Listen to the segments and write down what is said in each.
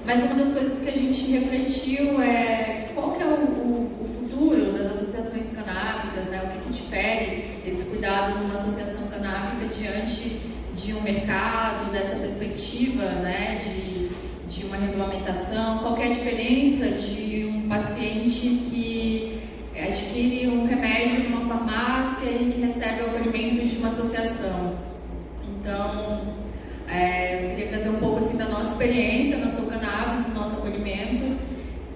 Mas uma das coisas que a gente refletiu é qual que é o futuro das associações canábicas, né? O que difere esse cuidado numa associação canábica diante de um mercado, dessa perspectiva, né, de uma regulamentação. Qual que é a diferença de um paciente que adquire um remédio numa farmácia e que recebe o acolhimento de uma associação? Então, eu queria trazer um pouco assim da nossa experiência na Sou Cannabis, no nosso acolhimento,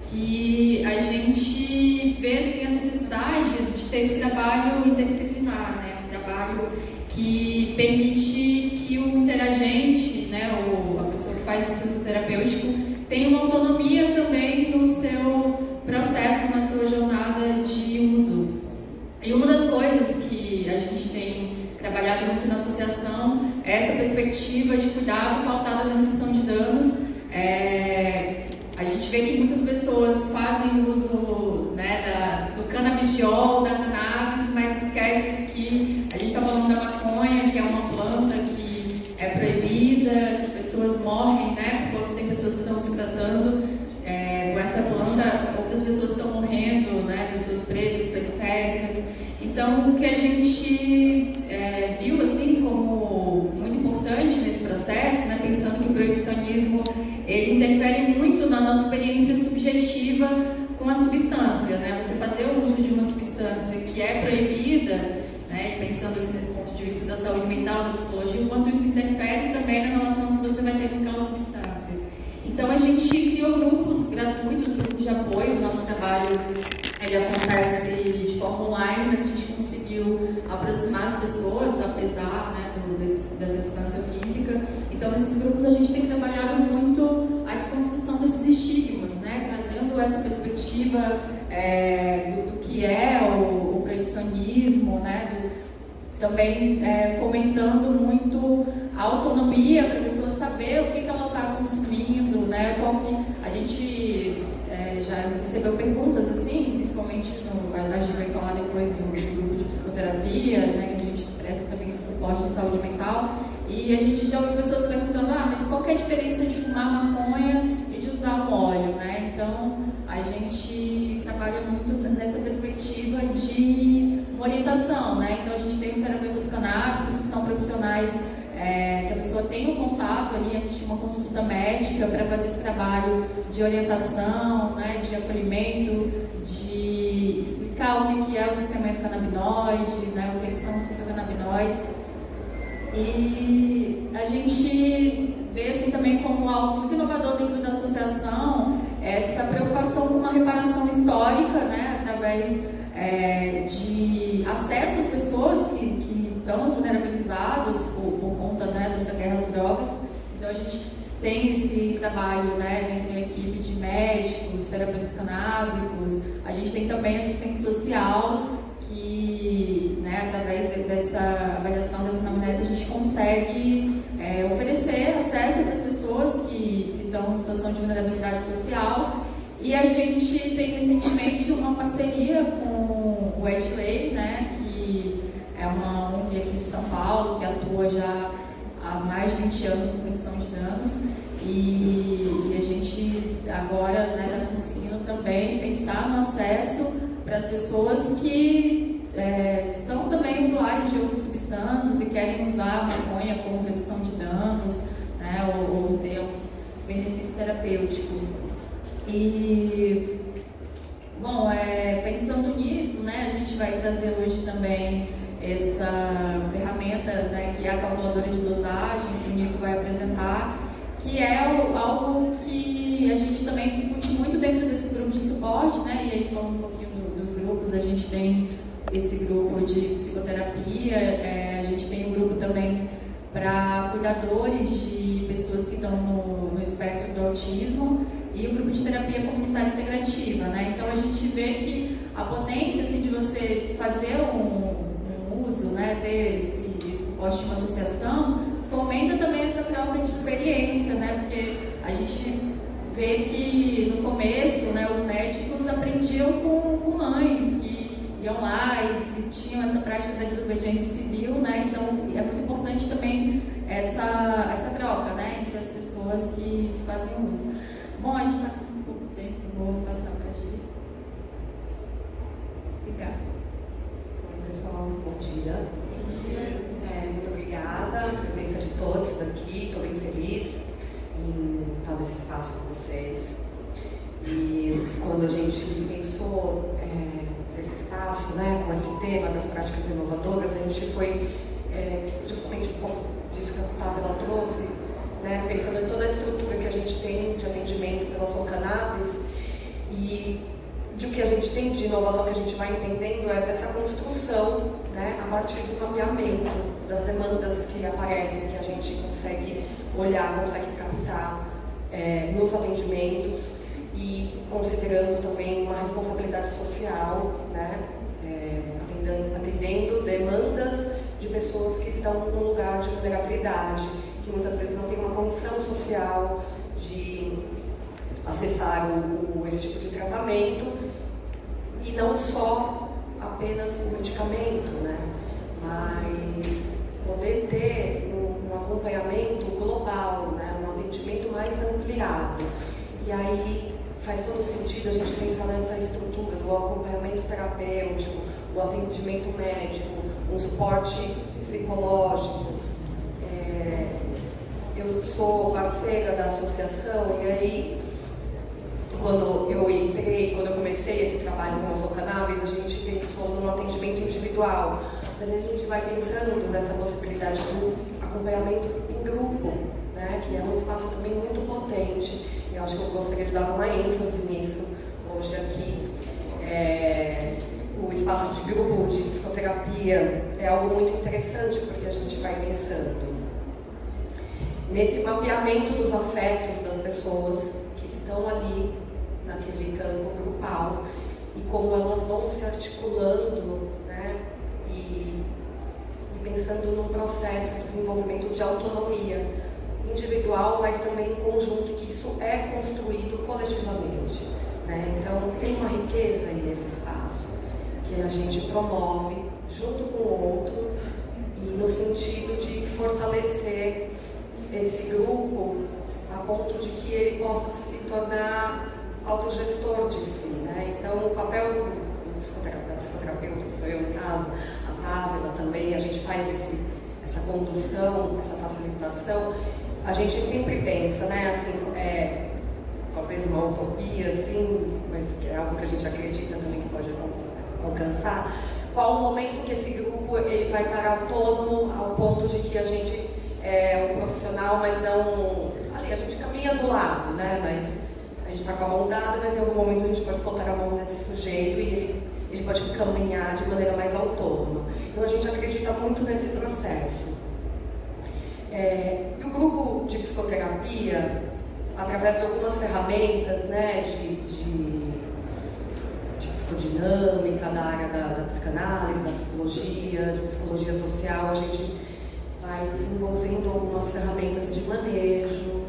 que a gente vê assim, a necessidade de ter esse trabalho interdisciplinar, né? Um trabalho que permite que o interagente, né, a pessoa que faz esse uso terapêutico, tenha uma autonomia também no seu processo, na sua jornada de uso. E uma das coisas que a gente tem trabalhado muito na associação é essa perspectiva de cuidado pautada na redução de danos. A gente vê que muitas pessoas fazem uso, né, do canabidiol, da cannabis, mas esquece que a gente está falando da maconha, que é uma planta que é proibida, que pessoas morrem, né, enquanto tem pessoas que estão se tratando com essa planta, outras pessoas estão morrendo, né, pessoas pretas, periféricas. Então, o que a gente viu assim como muito importante nesse processo, né, pensando que o proibicionismo ele interfere muito na nossa experiência subjetiva com a substância, né? Você fazer o uso de uma substância que é proibida, né, e pensando assim nesse ponto de vista da saúde mental, da psicologia, o quanto isso interfere também na relação que você vai ter com aquela substância. Então, a gente criou grupos gratuitos, grupos de apoio. O nosso trabalho ele acontece de forma online, mas a gente conseguiu aproximar as pessoas, apesar, né, dessa distância física. Então, nesses grupos a gente tem trabalhado muito a desconstrução desses estigmas, né, trazendo essa perspectiva do que é o proibicionismo, né, também fomentando muito a autonomia para a pessoa saber o que ela está consumindo, né, a gente já recebeu perguntas assim, principalmente a gente vai falar depois no grupo de psicoterapia, né, que a gente presta também esse suporte à saúde mental, e a gente já ouviu pessoas perguntando, mas qual que é a diferença de fumar maconha e de usar um óleo, né? Então, a gente trabalha muito nessa perspectiva de uma orientação, né? Então, a gente tem os terapeutas canábicos, que são profissionais que a pessoa tem um contato ali antes de uma consulta médica para fazer esse trabalho de orientação, né, de acolhimento, de explicar o que é o sistema endocannabinoide, né, o que são os fitocannabinoides. E a gente vê assim, também como algo muito inovador dentro da associação essa preocupação com uma reparação histórica, né, através de acesso às pessoas que estão vulnerabilizadas por conta, né, dessa guerra às drogas. Então a gente tem esse trabalho, né, entre a equipe de médicos, terapeutas canábicos. A gente tem também assistente social que, né, através dessa avaliação, dessa anamnese, a gente consegue oferecer acesso para as pessoas que estão em situação de vulnerabilidade social. E a gente tem recentemente uma parceria com o Edley, né, que é uma ONG aqui de São Paulo, que atua já há mais de 20 anos com redução de danos, e a gente agora está conseguindo também pensar no acesso para as pessoas que são também usuários de outras substâncias e querem usar a maconha como redução de danos, né, ou ter um benefício terapêutico. E, bom, pensando nisso, né, a gente vai trazer hoje também essa ferramenta, né, que é a calculadora de dosagem, que o Nico vai apresentar, que é algo que a gente também discute muito dentro desses grupos de suporte, né, e aí falando um pouquinho dos grupos, a gente tem esse grupo de psicoterapia, a gente tem um grupo também para cuidadores de pessoas que estão no espectro do autismo, e o grupo de terapia comunitária integrativa, né? Então a gente vê que a potência assim, de você fazer um uso, né, ter esse suporte de uma associação, fomenta também essa troca de experiência, né? Porque a gente vê que no começo, né, os médicos aprendiam com mães que iam lá e tinham essa prática da desobediência civil, né? Então é muito importante também essa troca, né, entre as pessoas que fazem uso. quando a gente pensou esse espaço, né, com esse tema das práticas inovadoras, a gente foi justamente um pouco disso que a Otávia trouxe, né, pensando em toda a estrutura que a gente tem de atendimento pela Som Cannabis e de o que a gente tem de inovação que a gente vai entendendo é dessa construção, né, a partir do mapeamento das demandas que aparecem, que a gente consegue olhar, consegue captar nos atendimentos e considerando também uma responsabilidade social, né, atendendo demandas de pessoas que estão num lugar de vulnerabilidade, que muitas vezes não têm uma condição social de acessar esse tipo de tratamento e não só apenas o medicamento, né, mas poder ter um acompanhamento global, né, um atendimento mais ampliado. E aí faz todo sentido a gente pensar nessa estrutura do acompanhamento terapêutico, o atendimento médico, um suporte psicológico. Eu sou parceira da associação e aí, quando eu comecei esse trabalho com a Som Cannabis, a gente pensou num atendimento individual, mas a gente vai pensando nessa possibilidade do acompanhamento em grupo, né, que é um espaço também muito potente. Eu acho que eu gostaria de dar uma ênfase nisso hoje aqui. O espaço de grupo de psicoterapia é algo muito interessante, porque a gente vai pensando nesse mapeamento dos afetos das pessoas que estão ali naquele campo grupal e como elas vão se articulando, né, e pensando num processo de desenvolvimento de autonomia individual, mas também em conjunto, que isso é construído coletivamente, né? Então tem uma riqueza aí nesse espaço que a gente promove junto com o outro e no sentido de fortalecer esse grupo a ponto de que ele possa se tornar autogestor de si, né? Então o papel do psicoterapeuta, sou eu no caso, a Távila também, a gente faz essa condução, essa facilitação. A gente sempre pensa, né, assim, talvez uma utopia, assim, mas que é algo que a gente acredita também que pode alcançar. Qual o momento que esse grupo ele vai estar autônomo ao ponto de que a gente é um profissional, mas não... Ali a gente caminha do lado, né, mas a gente está com a mão dada, mas em algum momento a gente pode soltar a mão desse sujeito e ele pode caminhar de maneira mais autônoma. Então a gente acredita muito nesse processo. E o grupo de psicoterapia, através de algumas ferramentas, né, de psicodinâmica, da área da psicanálise, da psicologia, de psicologia social, a gente vai desenvolvendo algumas ferramentas de manejo,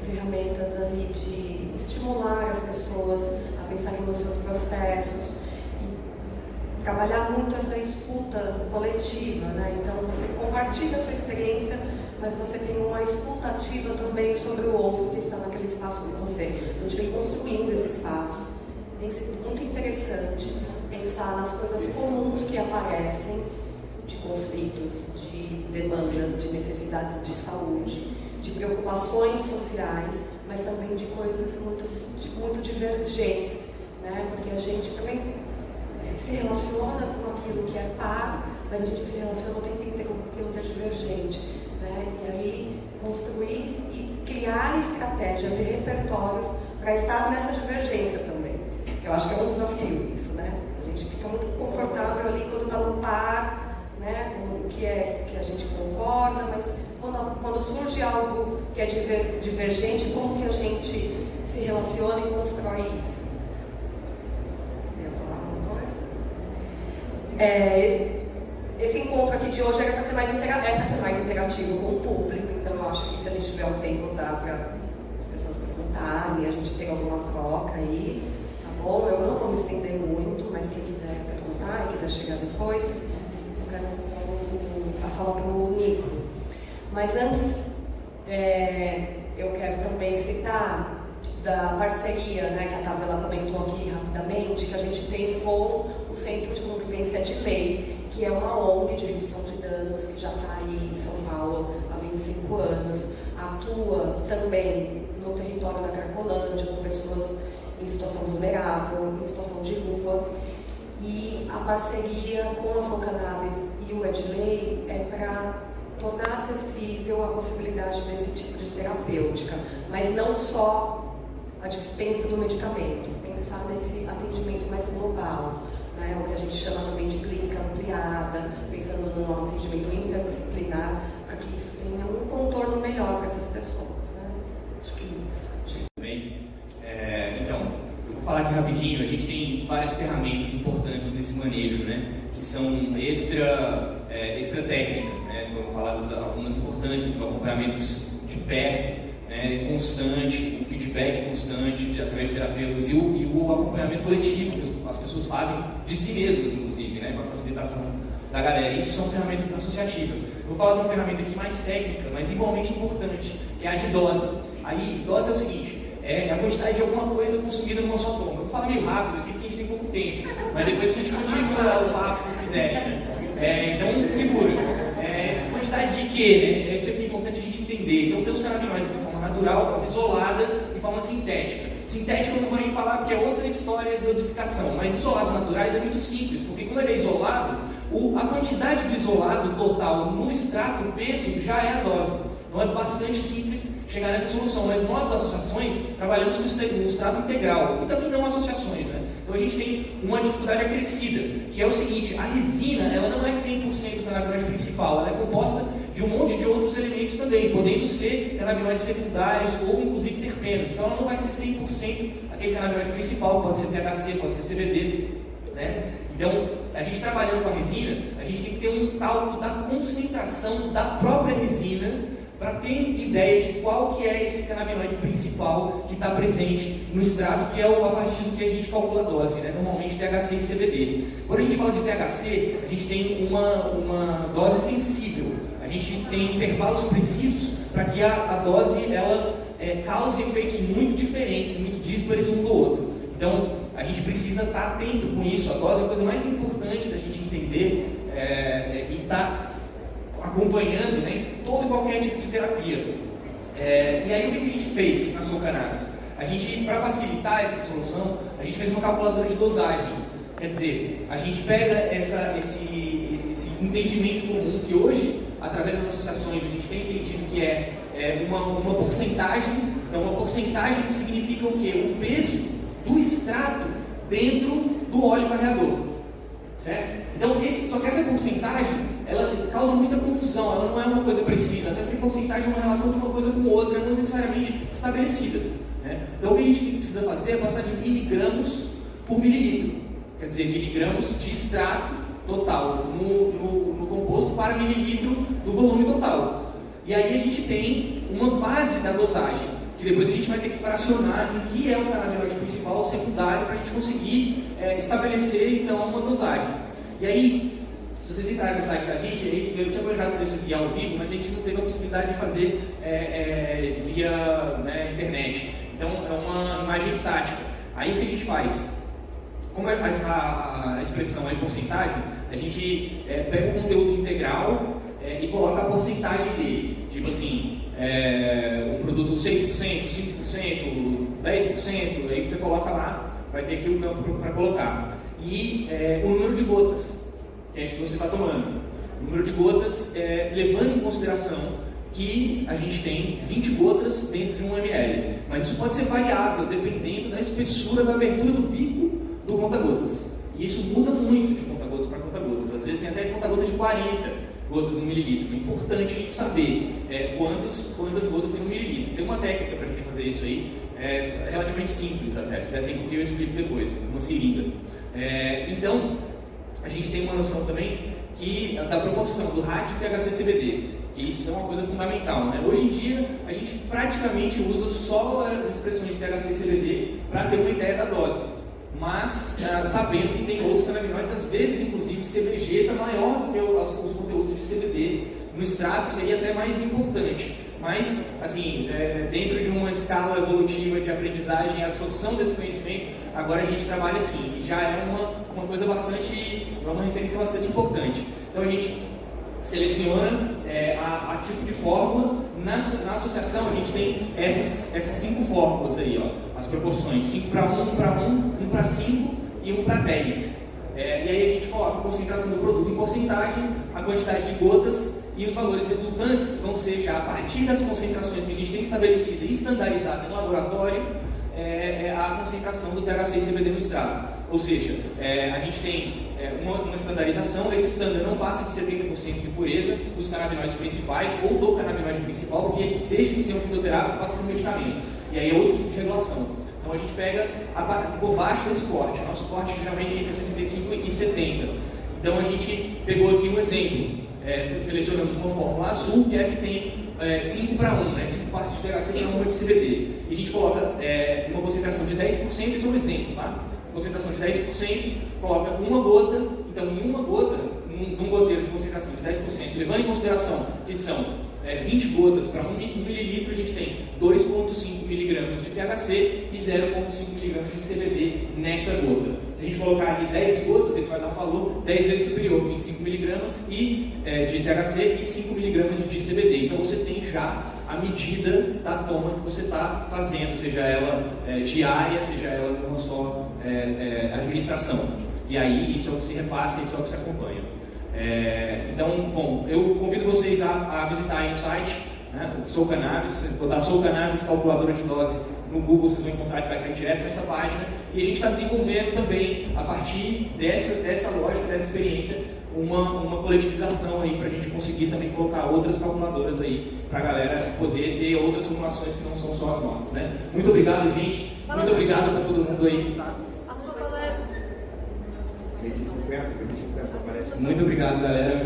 ferramentas ali de estimular as pessoas a pensarem nos seus processos e trabalhar muito essa escuta coletiva, né? Então você compartilha a sua experiência, mas você tem uma escuta ativa também sobre o outro que está naquele espaço com você. A gente vem construindo esse espaço. Tem sido muito interessante pensar nas coisas comuns que aparecem, de conflitos, de demandas, de necessidades de saúde, de preocupações sociais, mas também de coisas muito divergentes, né? Porque a gente também se relaciona com aquilo que é par, mas a gente se relaciona o tempo inteiro com aquilo que é divergente, né? E aí construir e criar estratégias e repertórios para estar nessa divergência também, que eu acho que é um desafio isso, né? A gente fica muito confortável ali quando está no par, né? Com o que a gente concorda, mas quando surge algo que é divergente, como que a gente se relaciona e constrói isso? Esse encontro aqui de hoje era para ser mais interativo com o público, então eu acho que se a gente tiver um tempo dá para as pessoas perguntarem, a gente tem alguma troca aí, tá bom? Eu não vou me estender muito, mas quem quiser perguntar e quiser chegar depois, eu quero a fala para o Nico. Mas antes, eu quero também citar da parceria, né, que a Távila comentou aqui rapidamente, que a gente tem com o Centro de Convivência de Lei, que é uma ONG de redução de danos, que já está aí em São Paulo há 25 anos, atua também no território da Cracolândia, com pessoas em situação vulnerável, em situação de rua. E a parceria com a Soul Cannabis e o Edley é para tornar acessível a possibilidade desse tipo de terapêutica, mas não só a dispensa do medicamento, pensar nesse atendimento mais global, né? O que a gente chama também de clínica ampliada, pensando num atendimento interdisciplinar, para que isso tenha um contorno melhor para essas pessoas, né? Acho que é isso. Bem, então, eu vou falar aqui rapidinho. A gente tem várias ferramentas importantes nesse manejo, né? Que são extra técnicas, né? Foram faladas algumas importantes, o acompanhamento de perto, né? Constante, o feedback constante através de terapeutas e o acompanhamento coletivo que as pessoas fazem de si mesmas, inclusive, né? Com a facilitação da galera. Isso são ferramentas associativas. Eu vou falar de uma ferramenta aqui mais técnica, mas igualmente importante, que é a de dose. Aí, dose é o seguinte: é a quantidade de alguma coisa consumida numa só toma. Eu vou falar meio rápido aqui porque a gente tem pouco tempo, mas depois a gente continua o papo se vocês quiserem. Então, segura. Quantidade de quê, né? Isso aqui é importante a gente entender. Então, tem os canabinoides de forma natural, de forma isolada e de forma sintética. Sintética eu não vou nem falar porque é outra história de dosificação, mas isolados naturais é muito simples, porque como ele é isolado, a quantidade do isolado total no extrato, o peso, já é a dose. Então é bastante simples chegar nessa solução, mas nós das associações trabalhamos com o extrato integral e também não associações, né? Então a gente tem uma dificuldade acrescida, que é o seguinte: a resina ela não é 100% canabinoide principal, ela é composta de um monte de outros elementos também, podendo ser canabinoides secundários ou inclusive terpenos. Então ela não vai ser 100% aquele canabinoide principal, pode ser THC, pode ser CBD, né? Então, a gente trabalhando com a resina, a gente tem que ter um cálculo da concentração da própria resina para ter ideia de qual que é esse canabinoide principal que está presente no extrato, que é a partir do que a gente calcula a dose, né? Normalmente THC e CBD. Quando a gente fala de THC, a gente tem uma dose sensível, a gente tem intervalos precisos para que a dose ela cause efeitos muito diferentes, muito díspares um do outro. Então, a gente precisa estar atento com isso. A dose é a coisa mais importante da gente entender e estar acompanhando, né, todo e qualquer tipo de terapia. E aí, o que a gente fez na Soul Cannabis? A gente, para facilitar essa solução, a gente fez uma calculadora de dosagem. Quer dizer, a gente pega esse entendimento comum que hoje, através das associações, a gente tem entendido que é uma porcentagem. Então, uma porcentagem que significa o quê? O peso do extrato dentro do óleo carreador, certo? Então, só que essa porcentagem, ela causa muita confusão, ela não é uma coisa precisa, até porque porcentagem é uma relação de uma coisa com outra, não necessariamente estabelecidas, né? Então, o que a gente precisa fazer é passar de miligramas por mililitro, quer dizer, miligramas de extrato total no composto para mililitro do volume total. E aí a gente tem uma base da dosagem, que depois a gente vai ter que fracionar em que é o canabinoide principal ou secundário para a gente conseguir estabelecer então uma dosagem. E aí, se vocês entrarem no site da gente, eu tinha planejado fazer isso aqui ao vivo, mas a gente não teve a possibilidade de fazer via internet. Então é uma imagem estática. Aí o que a gente faz? Como a expressão é porcentagem, a gente pega o conteúdo integral e coloca a porcentagem dele. Tipo assim, o produto 6%, 5%, 10%, aí você coloca lá, vai ter aqui o campo para colocar. E o número de gotas que você está tomando. O número de gotas, levando em consideração que a gente tem 20 gotas dentro de 1 ml. Mas isso pode ser variável, dependendo da espessura da abertura do bico do conta-gotas. E isso muda muito de conta-gotas para conta-gotas. Às vezes tem até conta-gotas de 40 gotas no mililitro. É importante a gente saber quantas gotas tem no mililitro. Tem uma técnica para a gente fazer isso aí, relativamente simples até. Se der tempo que eu explico depois, uma seringa. Então, a gente tem uma noção também da proporção do rádio THC-CBD, que isso é uma coisa fundamental, né? Hoje em dia, a gente praticamente usa só as expressões de THC e CBD para ter uma ideia da dose, mas sabendo que tem outros canabinoides, às vezes, inclusive, CBG está maior do que os conteúdos de CBD no extrato, seria até mais importante. Mas, assim, dentro de uma escala evolutiva de aprendizagem e absorção desse conhecimento, agora a gente trabalha assim, e já é uma coisa bastante, uma referência bastante importante. Então a gente seleciona a tipo de fórmula. Na associação a gente tem essas 5 fórmulas aí, ó, as proporções: 5 para 1, 1 para 1, 1 para 5 e 1 para 10. E aí a gente coloca a concentração do produto em porcentagem, a quantidade de gotas, e os valores resultantes vão ser já a partir das concentrações que a gente tem estabelecida e estandarizada no laboratório, a concentração do THC e CBD no extrato. Ou seja, a gente tem uma estandarização. Esse standard não passa de 70% de pureza dos canabinoides principais ou do canabinoide principal, porque ele deixa de ser um fitoterápico e passa a ser um medicamento. E aí é outro tipo de regulação. Então a gente pega por baixo desse corte. Nosso corte geralmente é entre 65 e 70. Então a gente pegou aqui um exemplo. Selecionamos uma fórmula azul, que é a que tem 5 para 1, né? 5 partes de THC para 1 de CBD. E a gente coloca uma concentração de 10%, isso é um exemplo, tá? Concentração de 10%, coloca uma gota. Então em uma gota, num goteiro de concentração de 10%, levando em consideração que são 20 gotas para 1 mililitro, a gente tem 2,5 miligramas de THC e 0,5 miligramas de CBD nessa gota. Se a gente colocar aqui 10 gotas, ele vai dar um valor 10 vezes superior, 25 miligramas de THC e 5 miligramas de CBD. Então você tem já a medida da toma que você está fazendo, seja ela diária, seja ela numa só administração. E aí isso é o que se repassa, isso é o que se acompanha. Então, bom, eu convido vocês a visitarem o site, né, Sou Cannabis, botar Sou Cannabis calculadora de dose no Google, vocês vão encontrar que vai cair direto nessa página. E a gente está desenvolvendo também, a partir dessa lógica, dessa experiência, uma coletivização aí para a gente conseguir também colocar outras calculadoras aí para a galera poder ter outras formulações que não são só as nossas, né? Muito obrigado, gente. Muito obrigado para todo mundo aí. Muito obrigado, galera,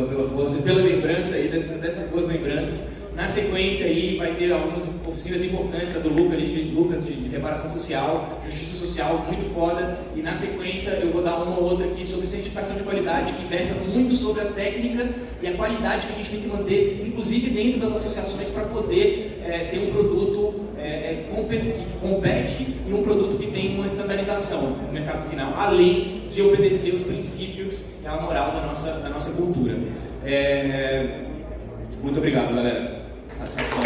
pela força e pela lembrança aí, dessas boas lembranças. Na sequência aí vai ter algumas oficinas importantes, a do Lucas de reparação social, justiça social, muito foda. E na sequência eu vou dar uma ou outra aqui sobre certificação de qualidade, que versa muito sobre a técnica e a qualidade que a gente tem que manter, inclusive dentro das associações, para poder ter um produto que compete e um produto que tem uma estandarização no mercado final, além de obedecer os princípios e a moral da nossa cultura. Muito obrigado, galera. Satisfação.